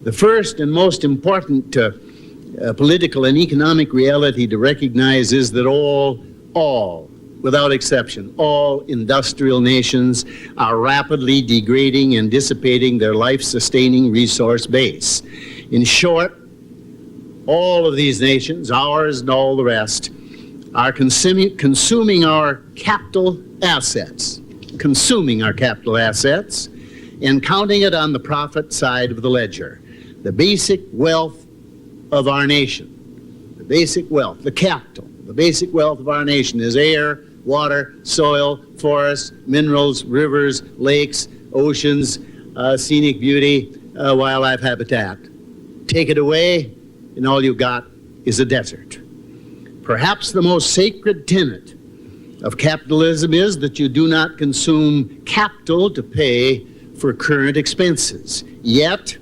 The first and most important political and economic reality to recognize is that all, without exception, all industrial nations are rapidly degrading and dissipating their life-sustaining resource base. In short, all of these nations, ours and all the rest, are consuming our capital assets, and counting it on the profit side of the ledger. The basic wealth of our nation, the basic wealth, the capital, the basic wealth of our nation is air, water, soil, forests, minerals, rivers, lakes, oceans, scenic beauty, wildlife habitat. Take it away, and all you've got is a desert. Perhaps the most sacred tenet of capitalism is that you do not consume capital to pay for current expenses. Yet,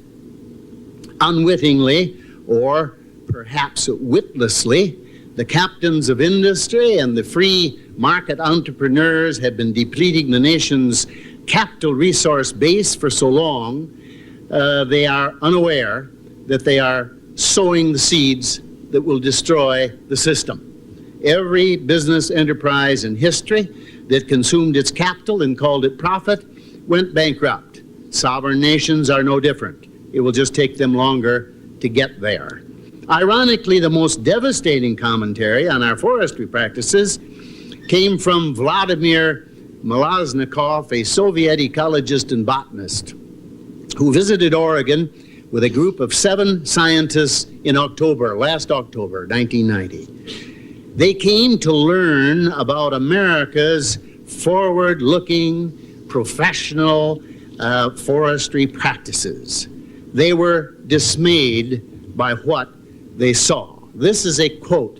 unwittingly, or perhaps witlessly, the captains of industry and the free market entrepreneurs have been depleting the nation's capital resource base for so long, they are unaware that they are sowing the seeds that will destroy the system. Every business enterprise in history that consumed its capital and called it profit went bankrupt. Sovereign nations are no different. It will just take them longer to get there. Ironically, the most devastating commentary on our forestry practices came from Vladimir Malaznikov, a Soviet ecologist and botanist, who visited Oregon with a group of 7 scientists in last October, 1990. They came to learn about America's forward-looking, professional forestry practices. They were dismayed by what they saw. This is a quote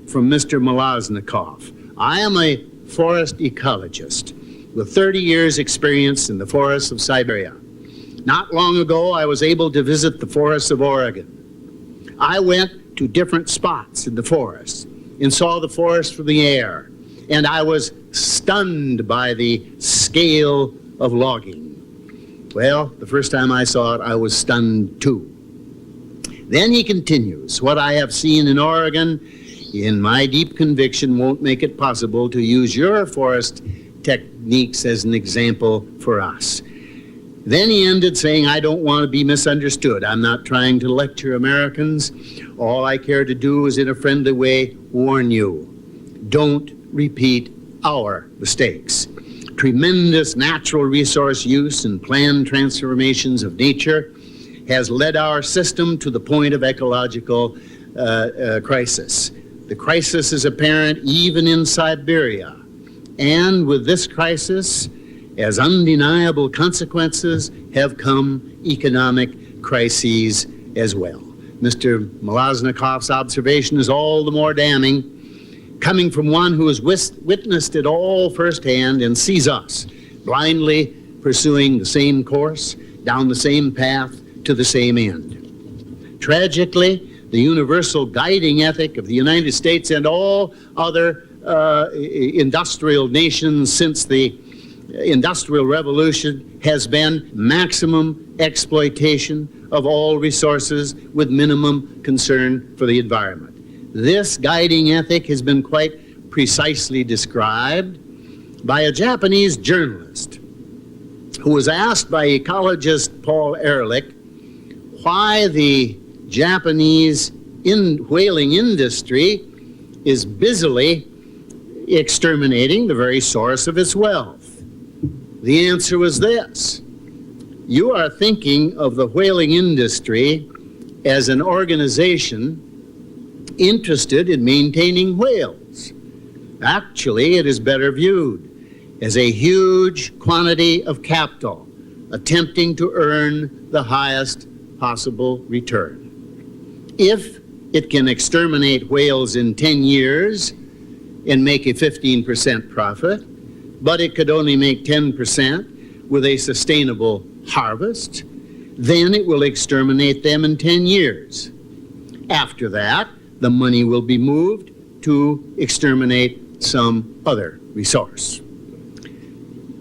from Mr. Malaznikov. "I am a forest ecologist with 30 years' experience in the forests of Siberia. Not long ago, I was able to visit the forests of Oregon. I went to different spots in the forest and saw the forest from the air, and I was stunned by the scale of logging. Well, the first time I saw it, I was stunned too." Then he continues, "What I have seen in Oregon, in my deep conviction, won't make it possible to use your forest techniques as an example for us." Then he ended saying, "I don't want to be misunderstood. I'm not trying to lecture Americans. All I care to do is, in a friendly way, warn you. Don't repeat our mistakes. Tremendous natural resource use and planned transformations of nature has led our system to the point of ecological crisis. The crisis is apparent even in Siberia. And with this crisis, as undeniable consequences, have come economic crises as well." Mr. Malaznikov's observation is all the more damning, coming from one who has witnessed it all firsthand and sees us blindly pursuing the same course, down the same path, to the same end. Tragically, the universal guiding ethic of the United States and all other industrial nations since the Industrial Revolution has been maximum exploitation of all resources with minimum concern for the environment. This guiding ethic has been quite precisely described by a Japanese journalist who was asked by ecologist Paul Ehrlich why the Japanese whaling industry is busily exterminating the very source of its wealth. The answer was this: you are thinking of the whaling industry as an organization interested in maintaining whales. Actually, it is better viewed as a huge quantity of capital attempting to earn the highest possible return. If it can exterminate whales in 10 years and make a 15% profit, but it could only make 10% with a sustainable harvest, then it will exterminate them in 10 years. After that, the money will be moved to exterminate some other resource.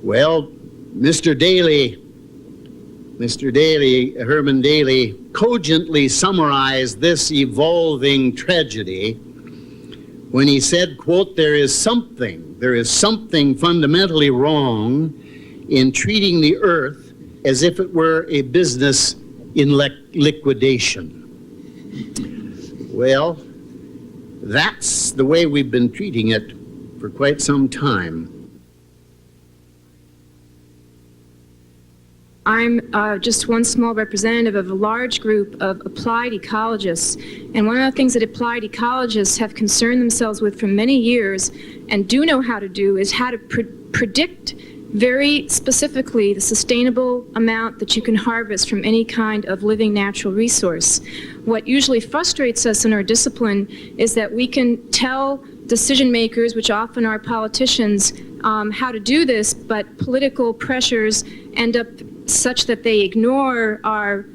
Well, Mr. Daly Mr. Daly, Herman Daly, cogently summarized this evolving tragedy when he said, quote, there is something fundamentally wrong in treating the earth as if it were a business in liquidation. Well, that's the way we've been treating it for quite some time. I'm just one small representative of a large group of applied ecologists, and one of the things that applied ecologists have concerned themselves with for many years and do know how to do is how to predict very specifically the sustainable amount that you can harvest from any kind of living natural resource. What usually frustrates us in our discipline is that we can tell decision makers, which often are politicians, how to do this, but political pressures end up such that they ignore our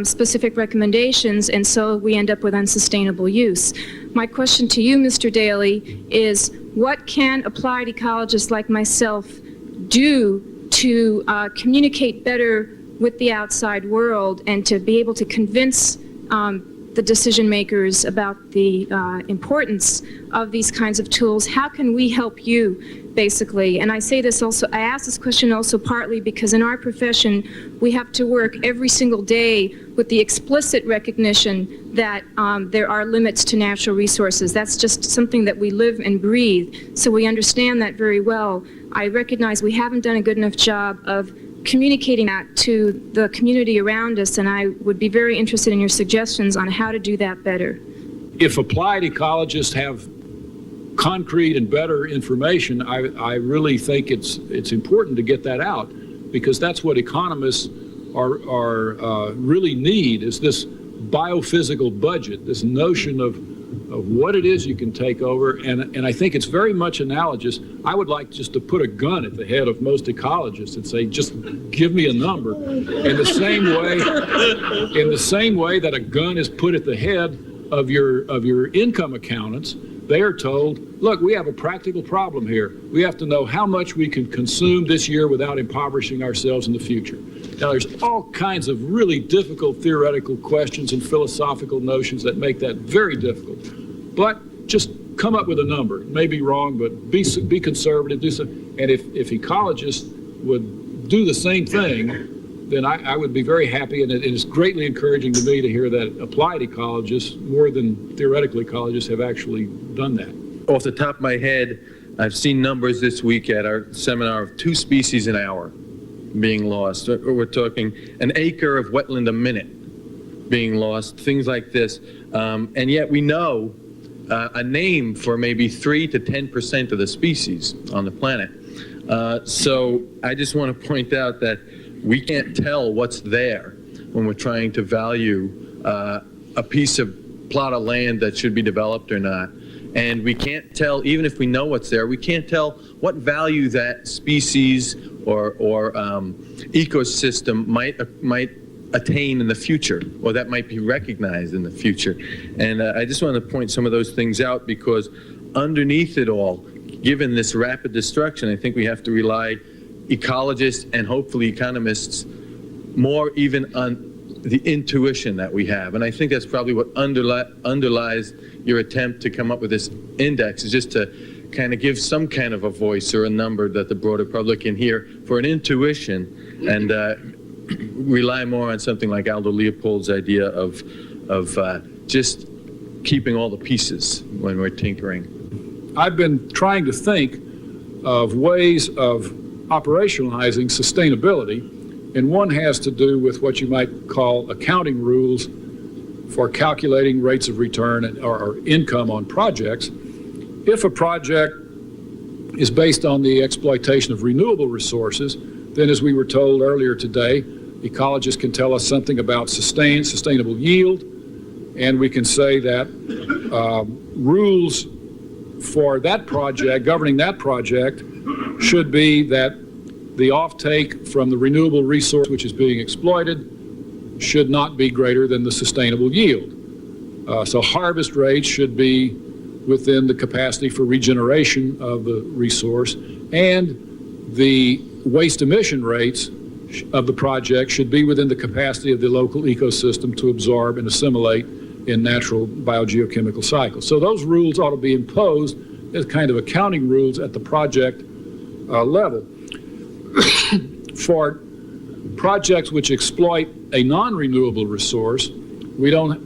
specific recommendations, and so we end up with unsustainable use. My question to you, Mr. Daly, is what can applied ecologists like myself do to communicate better with the outside world and to be able to convince the decision makers about the importance of these kinds of tools? How can we help you, basically? And I say this also, I ask this question also partly because in our profession we have to work every single day with the explicit recognition that there are limits to natural resources. That's just something that we live and breathe, so we understand that very well. I recognize we haven't done a good enough job of communicating that to the community around us, and I would be very interested in your suggestions on how to do that better. If applied ecologists have concrete and better information, I really think it's important to get that out, because that's what economists are really need, is this biophysical budget, this notion of what it is you can take over, and I think it's very much analogous. I would like just to put a gun at the head of most ecologists and say, just give me a number. In the same way that a gun is put at the head of your income accountants, they are told, look, we have a practical problem here. We have to know how much we can consume this year without impoverishing ourselves in the future. Now, there's all kinds of really difficult theoretical questions and philosophical notions that make that very difficult. But just come up with a number. It may be wrong, but be conservative. Do some, and if ecologists would do the same thing, then I would be very happy, and it is greatly encouraging to me to hear that applied ecologists, more than theoretical ecologists, have actually done that. Off the top of my head, I've seen numbers this week at our seminar of 2 species an hour being lost. We're talking an acre of wetland a minute being lost, things like this. And yet we know a name for maybe 3 to 10% of the species on the planet. So I just want to point out that we can't tell what's there when we're trying to value a piece of plot of land that should be developed or not. And we can't tell, even if we know what's there, we can't tell what value that species or ecosystem might attain in the future, or that might be recognized in the future. And I just want to point some of those things out, because underneath it all, given this rapid destruction, I think we have to rely, ecologists and hopefully economists, more even on the intuition that we have. And I think that's probably what underlies your attempt to come up with this index, is just to kind of give some kind of a voice or a number that the broader public can hear for an intuition, and rely more on something like Aldo Leopold's idea of just keeping all the pieces when we're tinkering. I've been trying to think of ways of operationalizing sustainability, and one has to do with what you might call accounting rules for calculating rates of return or income on projects. If a project is based on the exploitation of renewable resources, then, as we were told earlier today, ecologists can tell us something about sustainable yield, and we can say that rules for that project, governing that project, should be that the offtake from the renewable resource which is being exploited should not be greater than the sustainable yield. So harvest rates should be within the capacity for regeneration of the resource, and the waste emission rates of the project should be within the capacity of the local ecosystem to absorb and assimilate in natural biogeochemical cycles. So those rules ought to be imposed as kind of accounting rules at the project level. For projects which exploit a non-renewable resource, we don't,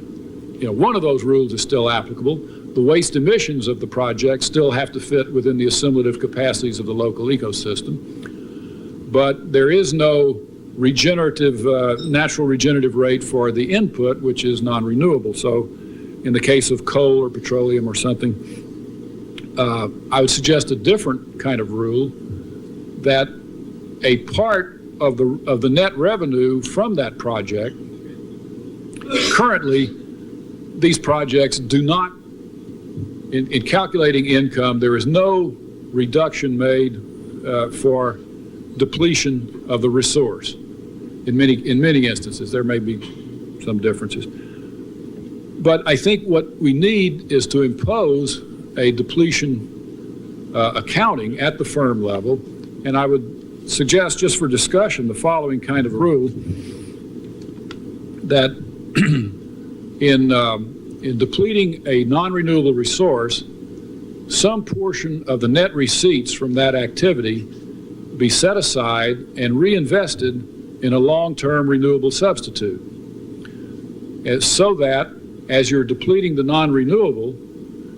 one of those rules is still applicable. The waste emissions of the project still have to fit within the assimilative capacities of the local ecosystem. But there is no natural regenerative rate for the input, which is non-renewable. So in the case of coal or petroleum or something, I would suggest a different kind of rule, that a part of the net revenue from that project, currently these projects do not, in calculating income, there is no reduction made for depletion of the resource. In many instances, there may be some differences. But I think what we need is to impose a depletion accounting at the firm level, and I would suggest, just for discussion, the following kind of rule, that in depleting a non-renewable resource, some portion of the net receipts from that activity be set aside and reinvested in a long-term renewable substitute, so that as you're depleting the non-renewable,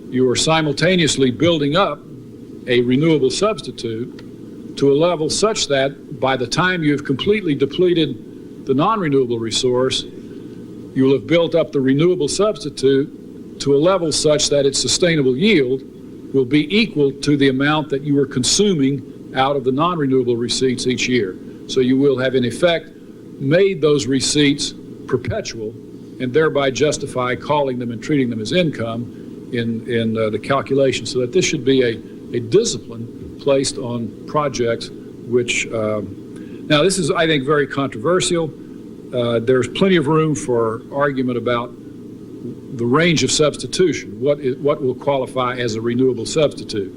you are simultaneously building up a renewable substitute to a level such that by the time you've completely depleted the non-renewable resource, you will have built up the renewable substitute to a level such that its sustainable yield will be equal to the amount that you are consuming out of the non-renewable receipts each year. So you will have, in effect, made those receipts perpetual and thereby justify calling them and treating them as income in the calculation. So that this should be a discipline placed on projects which, now this is, I think, very controversial. There's plenty of room for argument about the range of substitution, what will qualify as a renewable substitute.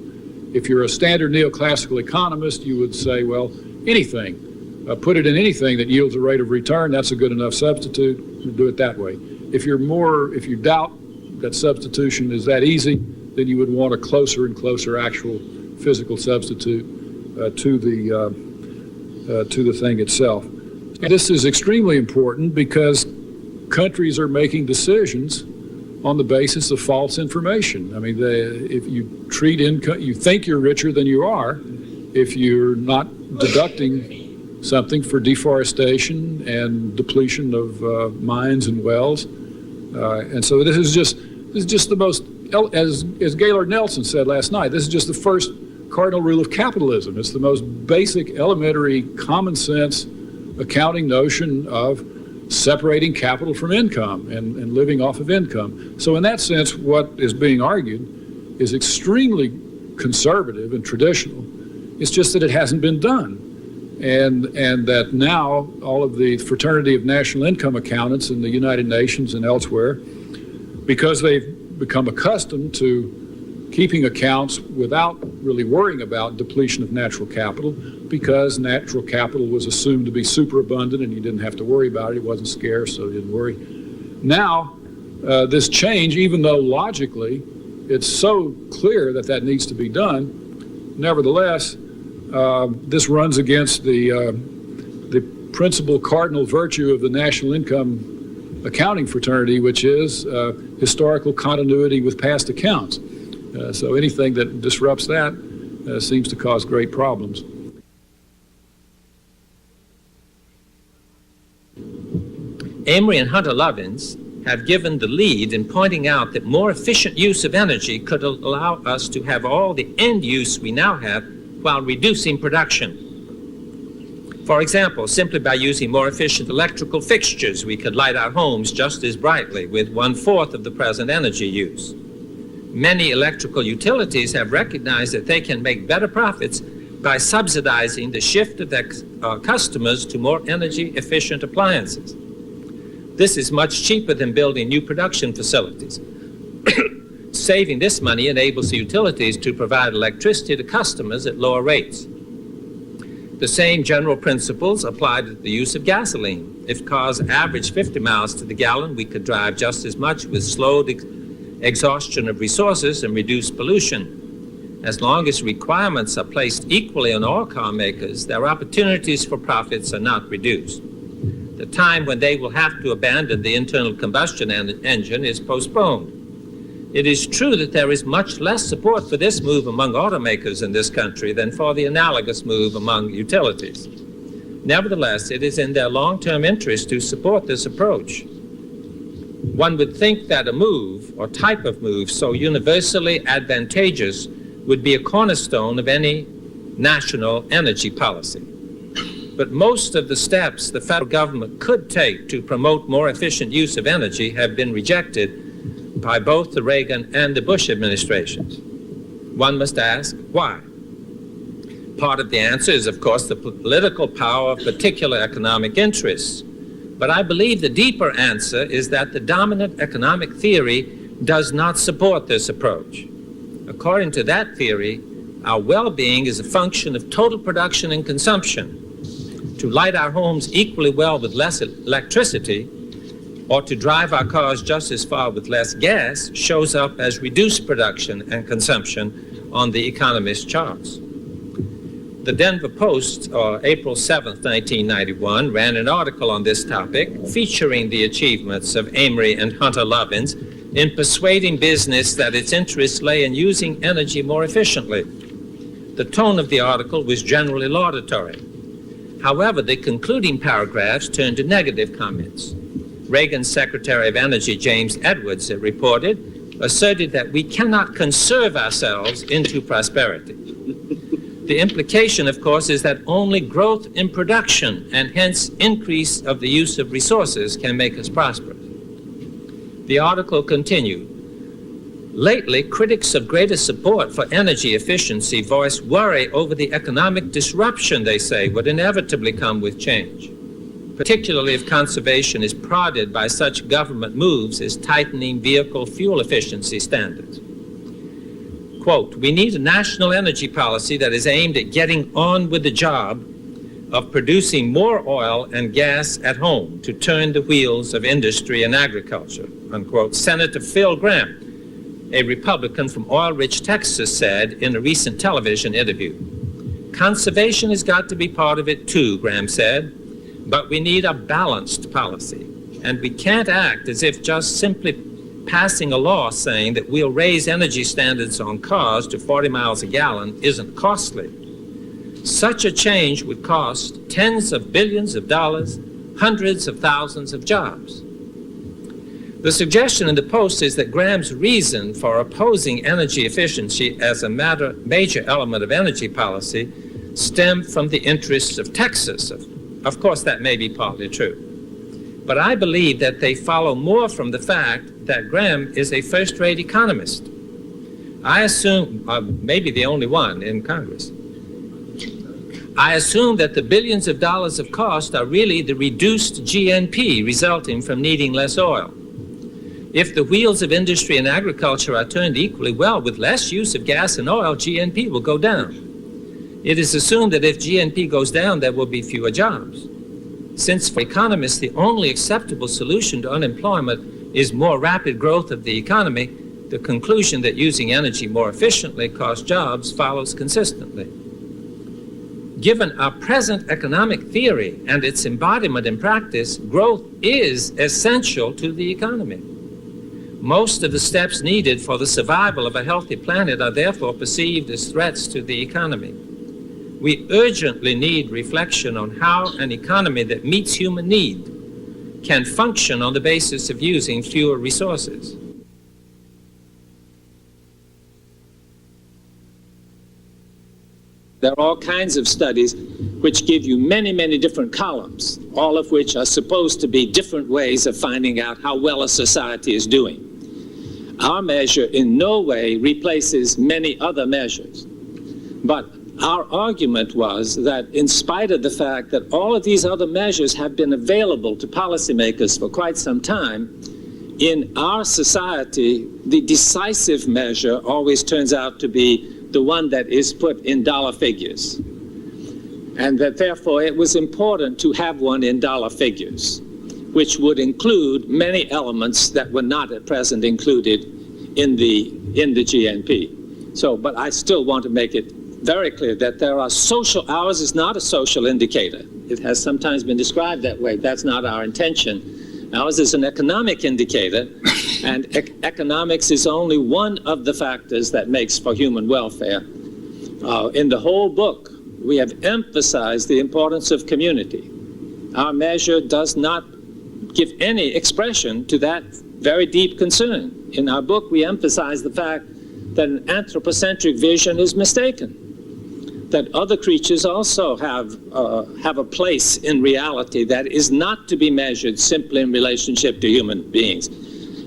If you're a standard neoclassical economist, you would say, well, anything. Put it in anything that yields a rate of return, that's a good enough substitute, do it that way. If you doubt that substitution is that easy, then you would want a closer and closer actual physical substitute to the thing itself. This is extremely important because countries are making decisions on the basis of false information. I mean, if you treat income, you think you're richer than you are if you're not deducting something for deforestation and depletion of mines and wells. And so this is just the most, as Gaylord Nelson said last night, this is just the first cardinal rule of capitalism. It's the most basic, elementary, common sense accounting notion of separating capital from income and living off of income. So in that sense, what is being argued is extremely conservative and traditional. It's just that it hasn't been done. And that now all of the fraternity of national income accountants in the United Nations and elsewhere, because they've become accustomed to keeping accounts without really worrying about depletion of natural capital, because natural capital was assumed to be superabundant and you didn't have to worry about it. It wasn't scarce, so you didn't worry. Now, this change, even though logically it's so clear that that needs to be done, nevertheless, this runs against the principal cardinal virtue of the national income accounting fraternity, which is historical continuity with past accounts. So anything that disrupts that seems to cause great problems. Amory and Hunter Lovins have given the lead in pointing out that more efficient use of energy could allow us to have all the end use we now have while reducing production. For example, simply by using more efficient electrical fixtures, we could light our homes just as brightly with 1/4 of the present energy use. Many electrical utilities have recognized that they can make better profits by subsidizing the shift of their customers to more energy efficient appliances. This is much cheaper than building new production facilities. Saving this money enables the utilities to provide electricity to customers at lower rates. The same general principles apply to the use of gasoline. If cars average 50 miles to the gallon, we could drive just as much with slowed exhaustion of resources and reduced pollution. As long as requirements are placed equally on all car makers, their opportunities for profits are not reduced. The time when they will have to abandon the internal combustion engine is postponed. It is true that there is much less support for this move among automakers in this country than for the analogous move among utilities. Nevertheless, it is in their long-term interest to support this approach. One would think that a move, or type of move, so universally advantageous would be a cornerstone of any national energy policy. But most of the steps the federal government could take to promote more efficient use of energy have been rejected by both the Reagan and the Bush administrations. One must ask, why? Part of the answer is, of course, the political power of particular economic interests. But I believe the deeper answer is that the dominant economic theory does not support this approach. According to that theory, our well-being is a function of total production and consumption. To light our homes equally well with less electricity, or to drive our cars just as far with less gas, shows up as reduced production and consumption on the Economist charts. The Denver Post, April 7th, 1991, ran an article on this topic featuring the achievements of Amory and Hunter Lovins in persuading business that its interests lay in using energy more efficiently. The tone of the article was generally laudatory. However, the concluding paragraphs turned to negative comments. Reagan's Secretary of Energy, James Edwards, it reported, asserted that we cannot conserve ourselves into prosperity. The implication, of course, is that only growth in production and hence increase of the use of resources can make us prosperous. The article continued, lately, critics of greater support for energy efficiency voice worry over the economic disruption they say would inevitably come with change, particularly if conservation is prodded by such government moves as tightening vehicle fuel efficiency standards. Quote, we need a national energy policy that is aimed at getting on with the job of producing more oil and gas at home to turn the wheels of industry and agriculture, unquote. Senator Phil Gramm, a Republican from oil-rich Texas, said in a recent television interview, conservation has got to be part of it too, Gramm said, but we need a balanced policy, and we can't act as if just simply passing a law saying that we'll raise energy standards on cars to 40 miles a gallon isn't costly. Such a change would cost tens of billions of dollars, hundreds of thousands of jobs. The suggestion in the Post is that Graham's reason for opposing energy efficiency as a major element of energy policy stemmed from the interests of Texas. Of course, that may be partly true. But I believe that they follow more from the fact that Graham is a first-rate economist. I assume, maybe the only one in Congress, I assume that the billions of dollars of cost are really the reduced GNP resulting from needing less oil. If the wheels of industry and agriculture are turned equally well with less use of gas and oil, GNP will go down. It is assumed that if GNP goes down, there will be fewer jobs. Since for economists, the only acceptable solution to unemployment is more rapid growth of the economy, the conclusion that using energy more efficiently costs jobs follows consistently. Given our present economic theory and its embodiment in practice, growth is essential to the economy. Most of the steps needed for the survival of a healthy planet are therefore perceived as threats to the economy. We urgently need reflection on how an economy that meets human need can function on the basis of using fewer resources. There are all kinds of studies which give you many, many different columns, all of which are supposed to be different ways of finding out how well a society is doing. Our measure in no way replaces many other measures, but our argument was that in spite of the fact that all of these other measures have been available to policymakers for quite some time, in our society, the decisive measure always turns out to be the one that is put in dollar figures. and that therefore it was important to have one in dollar figures, which would include many elements that were not at present included in the GNP. So, but I still want to make it very clear that there are ours is not a social indicator. It has sometimes been described that way. That's not our intention. Ours is an economic indicator, and economics is only one of the factors that makes for human welfare. In the whole book, we have emphasized the importance of community. Our measure does not give any expression to that very deep concern. In our book, we emphasize the fact that an anthropocentric vision is mistaken, that other creatures also have a place in reality that is not to be measured simply in relationship to human beings.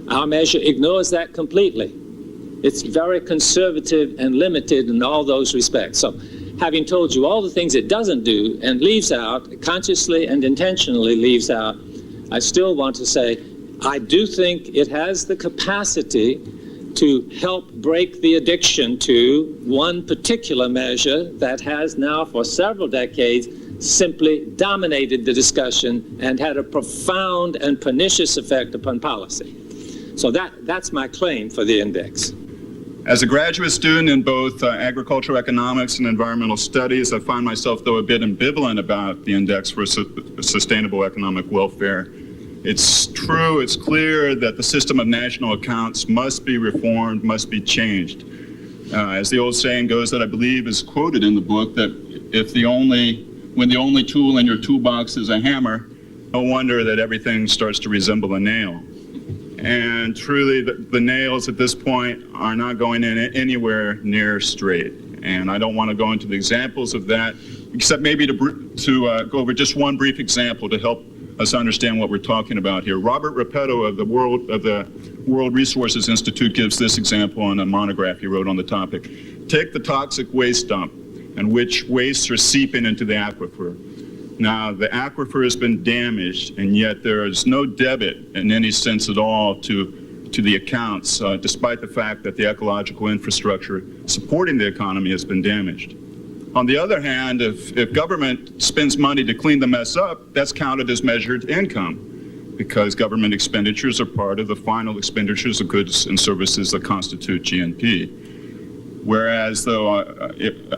Our measure ignores that completely. It's very conservative and limited in all those respects. So, having told you all the things it doesn't do and leaves out, consciously and intentionally leaves out, I still want to say, I do think it has the capacity to help break the addiction to one particular measure that has now for several decades simply dominated the discussion and had a profound and pernicious effect upon policy. So that's my claim for the index. As a graduate student in both agricultural economics and environmental studies, I find myself, though, a bit ambivalent about the index for sustainable economic welfare. It's true, it's clear that the system of national accounts must be reformed, must be changed. As the old saying goes that I believe is quoted in the book, that when the only tool in your toolbox is a hammer, no wonder that everything starts to resemble a nail. And truly, the nails at this point are not going in anywhere near straight. And I don't want to go into the examples of that, except maybe to go over just one brief example to help us understand what we're talking about here. Robert Repetto of the World Resources Institute gives this example in a monograph he wrote on the topic. Take the toxic waste dump, and which wastes are seeping into the aquifer. Now, the aquifer has been damaged, and yet there is no debit in any sense at all to the accounts, despite the fact that the ecological infrastructure supporting the economy has been damaged. On the other hand, if government spends money to clean the mess up, that's counted as measured income, because government expenditures are part of the final expenditures of goods and services that constitute GNP. Whereas, though,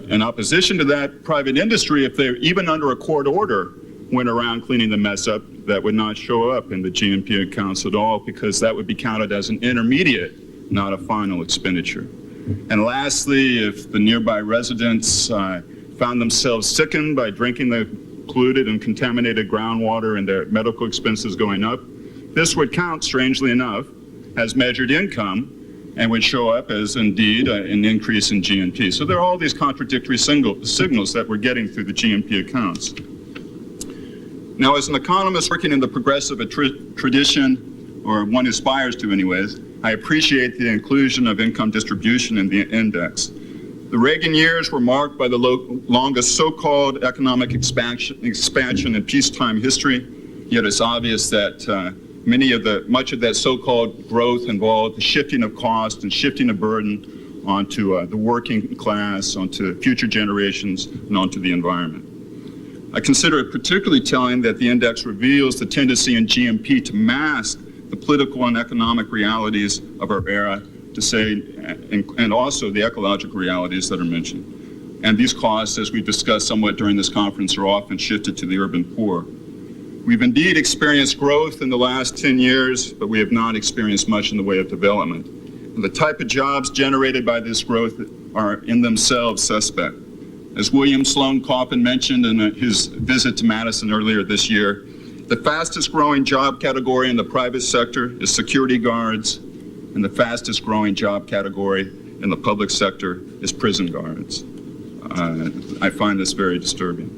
in opposition to that, private industry, if they're even under a court order, went around cleaning the mess up, that would not show up in the GNP accounts at all, because that would be counted as an intermediate, not a final expenditure. And lastly, if the nearby residents found themselves sickened by drinking the polluted and contaminated groundwater and their medical expenses going up, this would count, strangely enough, as measured income and would show up as indeed an increase in GNP. So there are all these contradictory signals that we're getting through the GNP accounts. Now, as an economist working in the progressive tradition, or one aspires to anyways, I appreciate the inclusion of income distribution in the index. The Reagan years were marked by the longest so-called economic expansion in peacetime history, yet it's obvious that much of that so-called growth involved the shifting of cost and shifting of burden onto the working class, onto future generations, and onto the environment. I consider it particularly telling that the index reveals the tendency in GNP to mask the political and economic realities of our era, to say, and also the ecological realities that are mentioned. And these costs, as we discussed somewhat during this conference, are often shifted to the urban poor. We've indeed experienced growth in the last 10 years, but we have not experienced much in the way of development. And the type of jobs generated by this growth are in themselves suspect. As William Sloane Coffin mentioned in his visit to Madison earlier this year, the fastest growing job category in the private sector is security guards, and the fastest growing job category in the public sector is prison guards. I find this very disturbing.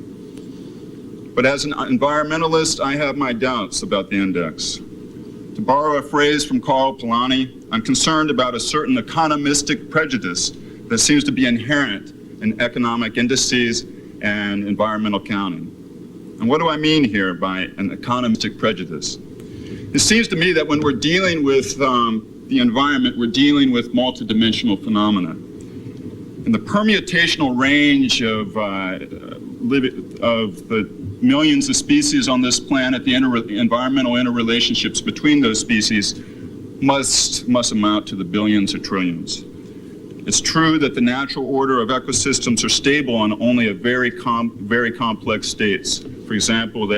But as an environmentalist, I have my doubts about the index. To borrow a phrase from Carl Polanyi, I'm concerned about a certain economistic prejudice that seems to be inherent in economic indices and environmental counting. And what do I mean here by an economistic prejudice? It seems to me that when we're dealing with the environment, we're dealing with multidimensional phenomena. And the permutational range of the millions of species on this planet, the environmental interrelationships between those species must amount to the billions or trillions. It's true that the natural order of ecosystems are stable on only a very complex states. For example, the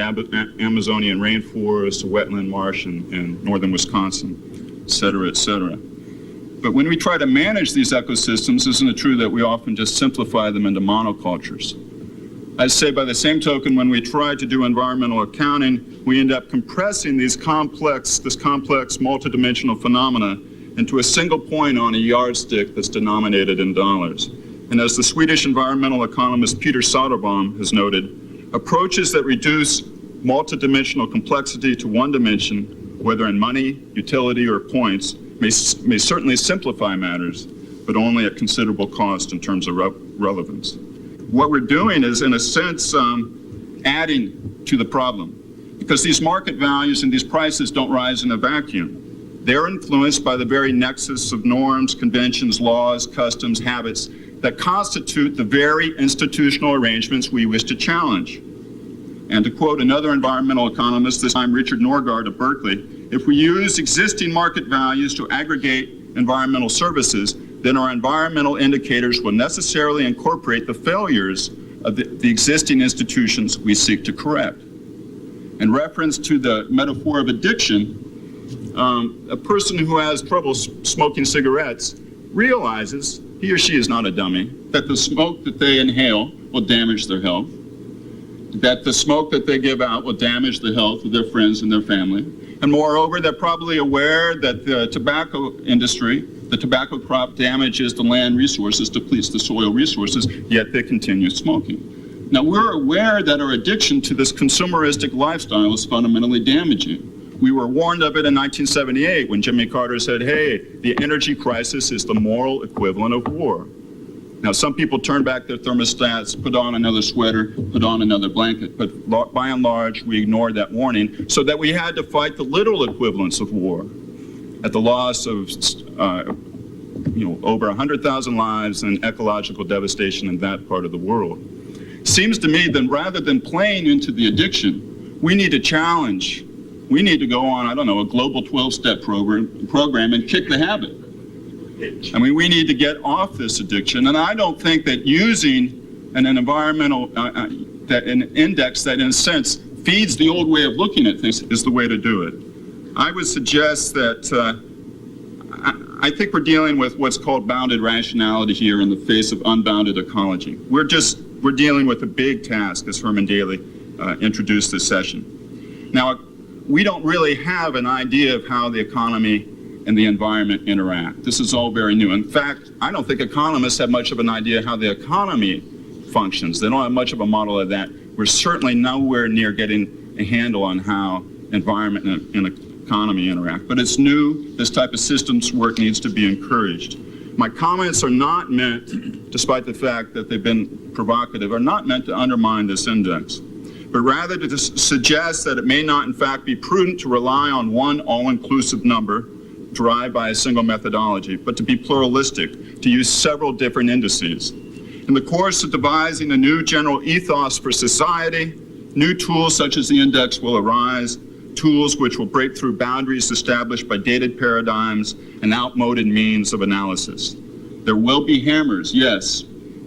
Amazonian rainforest, the wetland marsh in northern Wisconsin, et cetera, et cetera. But when we try to manage these ecosystems, isn't it true that we often just simplify them into monocultures? I'd say by the same token, when we try to do environmental accounting, we end up compressing this complex multidimensional phenomena into a single point on a yardstick that's denominated in dollars. And as the Swedish environmental economist Peter Soderbaum has noted, approaches that reduce multidimensional complexity to one dimension, whether in money, utility, or points, may certainly simplify matters, but only at considerable cost in terms of relevance. What we're doing is, in a sense, adding to the problem, because these market values and these prices don't rise in a vacuum. They're influenced by the very nexus of norms, conventions, laws, customs, habits that constitute the very institutional arrangements we wish to challenge. And to quote another environmental economist, this time Richard Norgaard of Berkeley, if we use existing market values to aggregate environmental services, then our environmental indicators will necessarily incorporate the failures of the existing institutions we seek to correct. In reference to the metaphor of addiction, a person who has trouble smoking cigarettes realizes, he or she is not a dummy, that the smoke that they inhale will damage their health, that the smoke that they give out will damage the health of their friends and their family. And moreover, they're probably aware that the tobacco industry, the tobacco crop damages the land resources, depletes the soil resources, yet they continue smoking. Now, we're aware that our addiction to this consumeristic lifestyle is fundamentally damaging. We were warned of it in 1978 when Jimmy Carter said, hey, the energy crisis is the moral equivalent of war. Now, some people turn back their thermostats, put on another sweater, put on another blanket, but by and large, we ignored that warning so that we had to fight the literal equivalence of war at the loss of over 100,000 lives and ecological devastation in that part of the world. Seems to me that rather than playing into the addiction, we need to challenge. We need to go on, I don't know, a global 12-step program and kick the habit. I mean, we need to get off this addiction, and I don't think that using an environmental, an index that in a sense feeds the old way of looking at things is the way to do it. I would suggest that I think we're dealing with what's called bounded rationality here in the face of unbounded ecology. We're dealing with a big task, as Herman Daly introduced this session. Now, we don't really have an idea of how the economy and the environment interact. This is all very new. In fact, I don't think economists have much of an idea how the economy functions. They don't have much of a model of that. We're certainly nowhere near getting a handle on how environment and economy interact. But it's new. This type of systems work needs to be encouraged. My comments are not meant, despite the fact that they've been provocative, are not meant to undermine this index, but rather to suggest that it may not in fact be prudent to rely on one all-inclusive number derived by a single methodology, but to be pluralistic, to use several different indices. In the course of devising a new general ethos for society, new tools such as the index will arise, tools which will break through boundaries established by dated paradigms and outmoded means of analysis. There will be hammers, yes,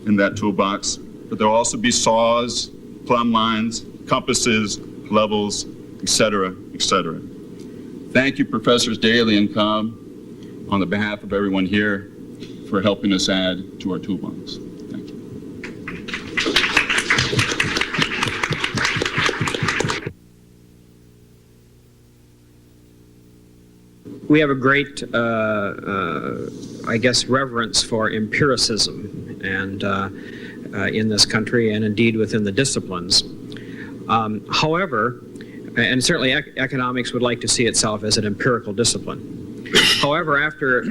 in that toolbox, but there will also be saws, plumb lines, compasses, levels, etc., etc. Thank you, Professors Daly and Cobb, on the behalf of everyone here, for helping us add to our toolbox. Thank you. We have a great, I guess, reverence for empiricism and in this country and indeed within the disciplines. However, and certainly economics would like to see itself as an empirical discipline. However, after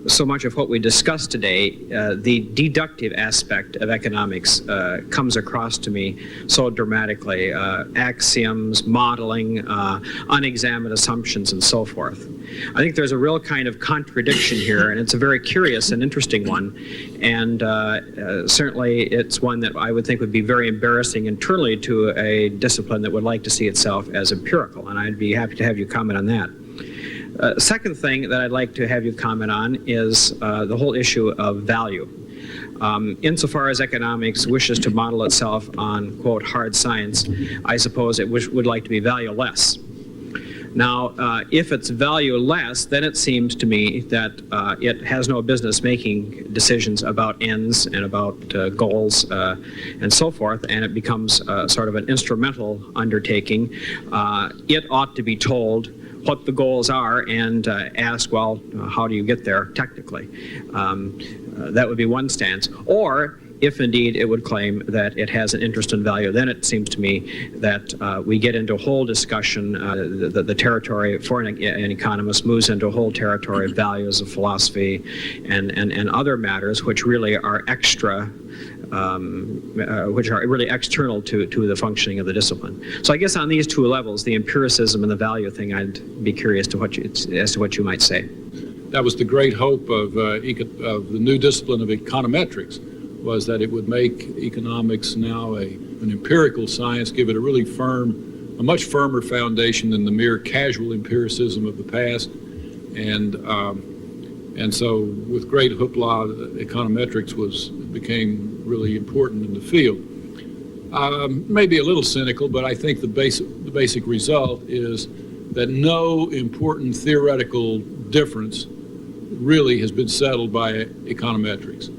so much of what we discussed today, the deductive aspect of economics comes across to me so dramatically. Axioms, modeling, unexamined assumptions, and so forth. I think there's a real kind of contradiction here, and it's a very curious and interesting one. And certainly it's one that I would think would be very embarrassing internally to a discipline that would like to see itself as empirical, and I'd be happy to have you comment on that. Second thing that I'd like to have you comment on is the whole issue of value. Insofar as economics wishes to model itself on, quote, hard science, I suppose it would like to be valueless. Now, if it's valueless, then it seems to me that it has no business making decisions about ends and about goals and so forth, and it becomes sort of an instrumental undertaking. It ought to be told what the goals are and ask, well, how do you get there technically? That would be one stance. Or if indeed it would claim that it has an interest in value, then it seems to me that we get into a whole discussion, the territory for an economist moves into a whole territory of values, of philosophy, and other matters which really are extra, which are really external to the functioning of the discipline. So I guess on these two levels, the empiricism and the value thing, I'd be curious as to what you might say. That was the great hope of the new discipline of econometrics, was that it would make economics now an empirical science, give it a much firmer foundation than the mere casual empiricism of the past. And so with great hoopla, econometrics became really important in the field. Maybe a little cynical, but I think the basic result is that no important theoretical difference really has been settled by econometrics.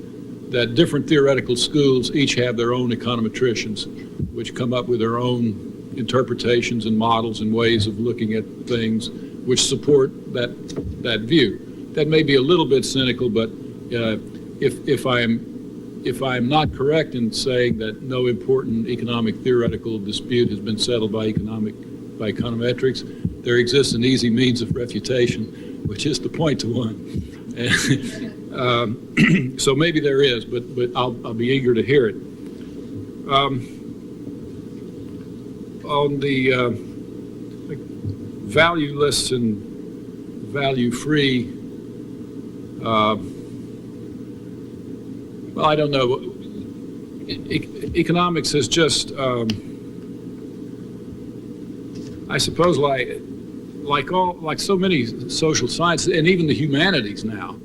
That different theoretical schools each have their own econometricians, which come up with their own interpretations and models and ways of looking at things which support that view. That may be a little bit cynical, but if I'm not correct in saying that no important economic theoretical dispute has been settled by econometrics, there exists an easy means of refutation, which is to point to one. So maybe there is, but I'll be eager to hear it. On the valueless and value-free, well, I don't know. Economics has just, I suppose, like so many social sciences and even the humanities now,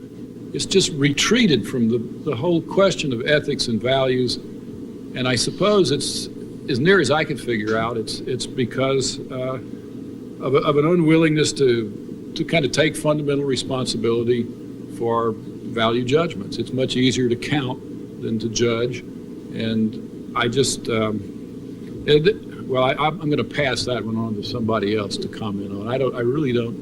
it's just retreated from the whole question of ethics and values. And I suppose it's, as near as I could figure out, it's because of an unwillingness to kind of take fundamental responsibility for value judgments. It's much easier to count than to judge. And I just, I'm going to pass that one on to somebody else to comment on. I really don't,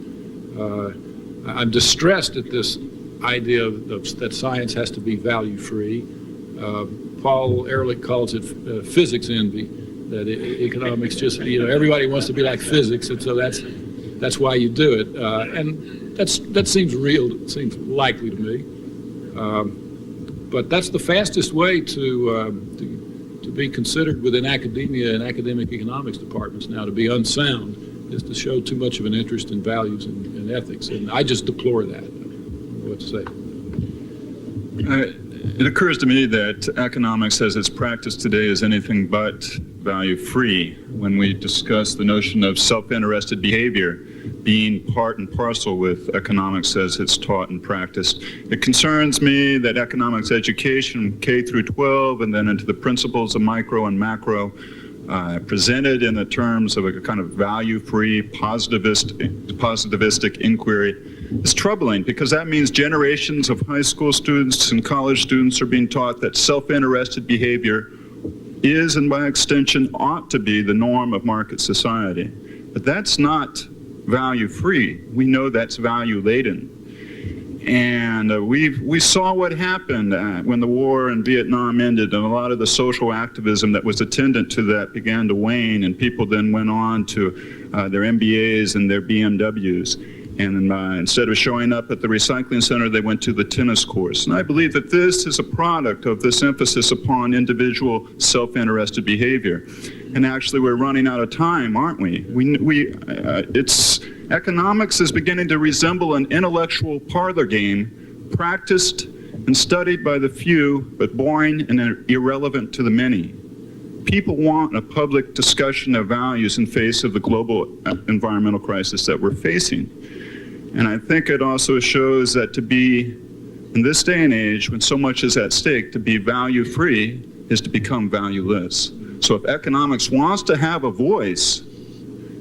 I'm distressed at this idea that science has to be value-free. Paul Ehrlich calls it physics envy, that economics just, everybody wants to be like physics, and so that's why you do it. And that seems real, it seems likely to me. But that's the fastest way to be considered within academia and academic economics departments now, to be unsound, is to show too much of an interest in values and ethics. And I just deplore that. What to say? It occurs to me that economics as it's practiced today is anything but value-free when we discuss the notion of self-interested behavior being part and parcel with economics as it's taught and practiced. It concerns me that economics education, K through 12, and then into the principles of micro and macro, presented in the terms of a kind of value-free, positivistic inquiry, is troubling, because that means generations of high school students and college students are being taught that self-interested behavior is, and by extension ought to be, the norm of market society. But that's not value-free. We know that's value-laden. And we saw what happened when the war in Vietnam ended, and a lot of the social activism that was attendant to that began to wane, and people then went on to their MBAs and their BMWs. And instead of showing up at the recycling center, they went to the tennis course. And I believe that this is a product of this emphasis upon individual self-interested behavior. And actually, we're running out of time, aren't we? Economics is beginning to resemble an intellectual parlor game, practiced and studied by the few, but boring and irrelevant to the many. People want a public discussion of values in face of the global environmental crisis that we're facing. And I think it also shows that to be, in this day and age, when so much is at stake, to be value-free is to become valueless. So if economics wants to have a voice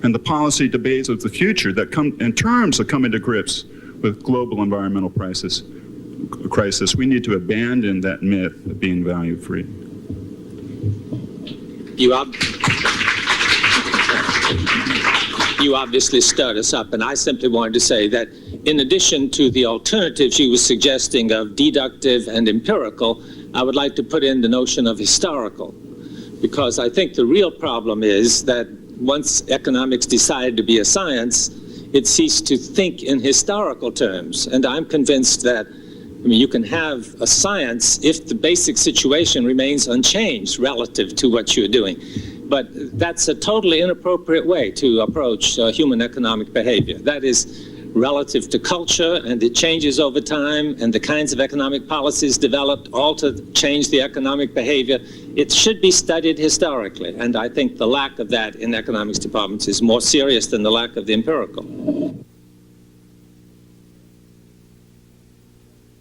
in the policy debates of the future that come in terms of coming to grips with global environmental crisis, we need to abandon that myth of being value-free. You obviously stirred us up, and I simply wanted to say that in addition to the alternatives you were suggesting of deductive and empirical, I would like to put in the notion of historical, because I think the real problem is that once economics decided to be a science, it ceased to think in historical terms. And I'm convinced that, you can have a science if the basic situation remains unchanged relative to what you're doing. But that's a totally inappropriate way to approach human economic behavior. That is relative to culture, and it changes over time, and the kinds of economic policies developed all to change the economic behavior. It should be studied historically, and I think the lack of that in economics departments is more serious than the lack of the empirical.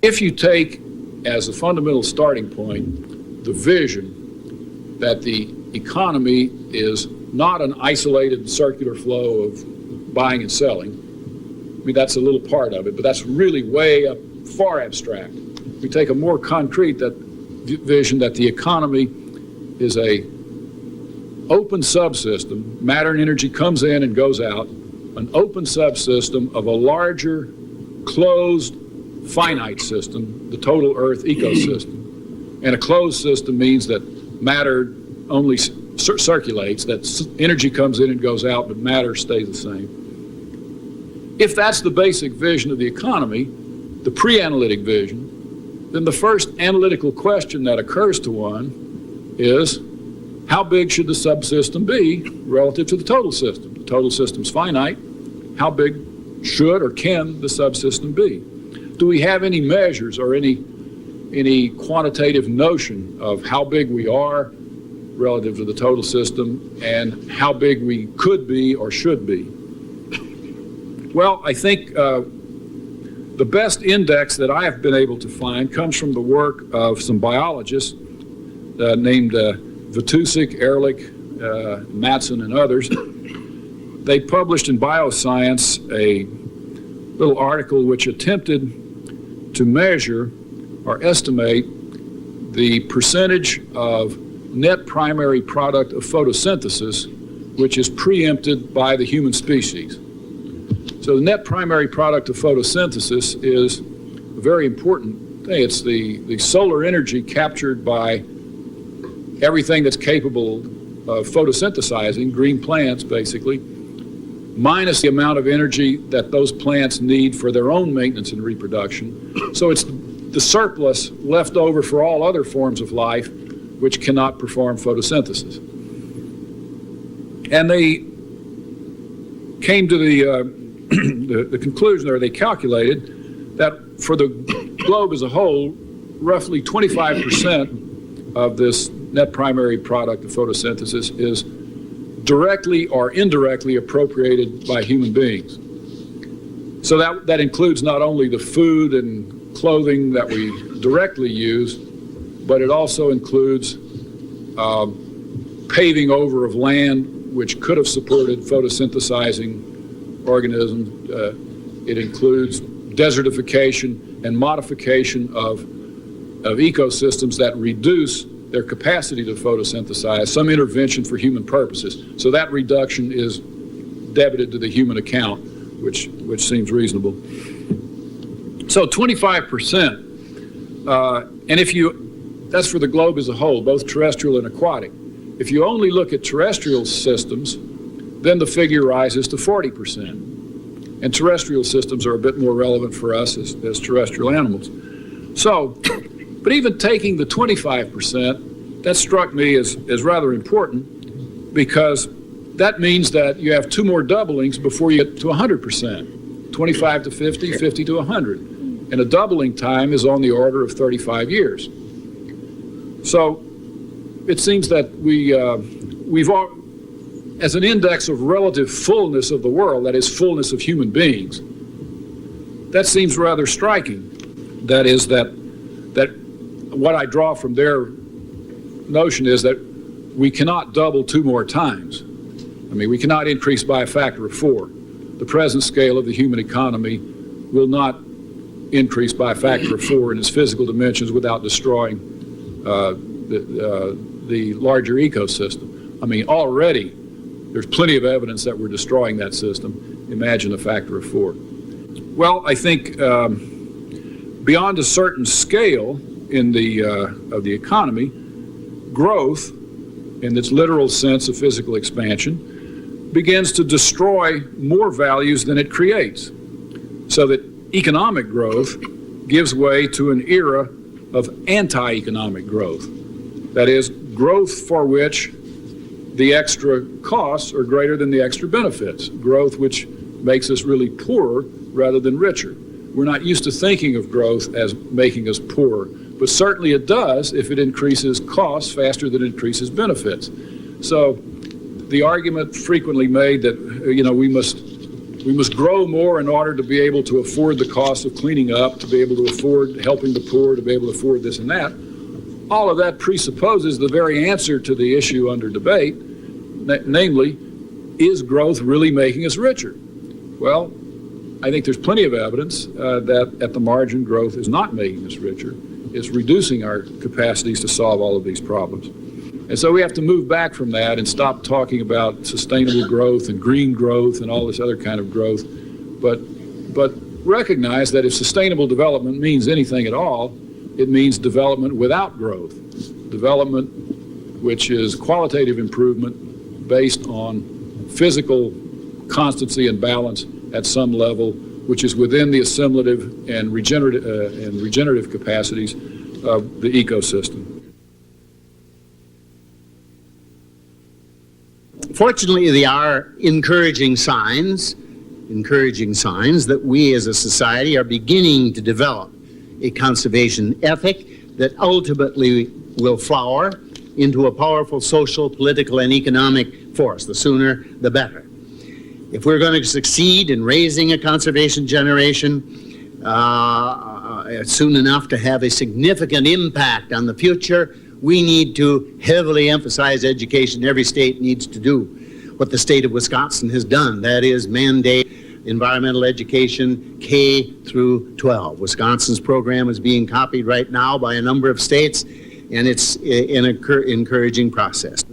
If you take as a fundamental starting point the vision that the economy is not an isolated circular flow of buying and selling, that's a little part of it, but that's really way up, far abstract. We take a more concrete vision that the economy is a open subsystem. Matter and energy comes in and goes out, an open subsystem of a larger, closed, finite system, the total Earth ecosystem. And a closed system means that matter only circulates, that energy comes in and goes out, but matter stays the same. If that's the basic vision of the economy, the pre-analytic vision, then the first analytical question that occurs to one is, how big should the subsystem be relative to the total system? The total system's finite. How big should or can the subsystem be? Do we have any measures or any quantitative notion of how big we are relative to the total system and how big we could be or should be? Well, I think the best index that I have been able to find comes from the work of some biologists named Vitusik, Ehrlich, Matson, and others. They published in Bioscience a little article which attempted to measure or estimate the percentage of net primary product of photosynthesis which is preempted by the human species. So the net primary product of photosynthesis is a very important thing. It's the solar energy captured by everything that's capable of photosynthesizing, green plants basically, minus the amount of energy that those plants need for their own maintenance and reproduction. So it's the surplus left over for all other forms of life which cannot perform photosynthesis. And they came to the conclusion, or they calculated, that for the globe as a whole, roughly 25% of this net primary product of photosynthesis is directly or indirectly appropriated by human beings. So that includes not only the food and clothing that we directly use, but it also includes paving over of land which could have supported photosynthesizing organisms. It includes desertification and modification of ecosystems that reduce their capacity to photosynthesize, some intervention for human purposes. So that reduction is debited to the human account, which seems reasonable. So 25%, and that's for the globe as a whole, both terrestrial and aquatic. If you only look at terrestrial systems, then the figure rises to 40%. and terrestrial systems are a bit more relevant for us as terrestrial animals. So, but even taking the 25%, that struck me as rather important, because that means that you have two more doublings before you get to 100%, 25 to 50, 50 to 100. And a doubling time is on the order of 35 years. So it seems that we've all, as an index of relative fullness of the world, that is fullness of human beings, that seems rather striking. That is that what I draw from their notion is that we cannot double two more times. I mean, we cannot increase by a factor of 4. The present scale of the human economy will not increase by a factor of 4 in its physical dimensions without destroying the larger ecosystem. I mean, already there's plenty of evidence that we're destroying that system. Imagine a factor of 4. Well, I think beyond a certain scale in of the economy, growth, in its literal sense of physical expansion, begins to destroy more values than it creates, so that economic growth gives way to an era of anti-economic growth. That is, growth for which the extra costs are greater than the extra benefits, growth which makes us really poorer rather than richer. We're not used to thinking of growth as making us poorer, but certainly it does if it increases costs faster than it increases benefits. So the argument frequently made that we must grow more in order to be able to afford the cost of cleaning up, to be able to afford helping the poor, to be able to afford this and that. All of that presupposes the very answer to the issue under debate, namely, is growth really making us richer? Well, I think there's plenty of evidence that at the margin growth is not making us richer. It's reducing our capacities to solve all of these problems. And so we have to move back from that and stop talking about sustainable growth and green growth and all this other kind of growth, but recognize that if sustainable development means anything at all, it means development without growth, development which is qualitative improvement based on physical constancy and balance at some level, which is within the assimilative and regenerative capacities of the ecosystem. Fortunately, there are encouraging signs that we as a society are beginning to develop a conservation ethic that ultimately will flower into a powerful social, political, and economic force. The sooner, the better. If we're going to succeed in raising a conservation generation soon enough to have a significant impact on the future, we need to heavily emphasize education. Every state needs to do what the state of Wisconsin has done. That is, mandate environmental education K through 12. Wisconsin's program is being copied right now by a number of states, and it's an encouraging process.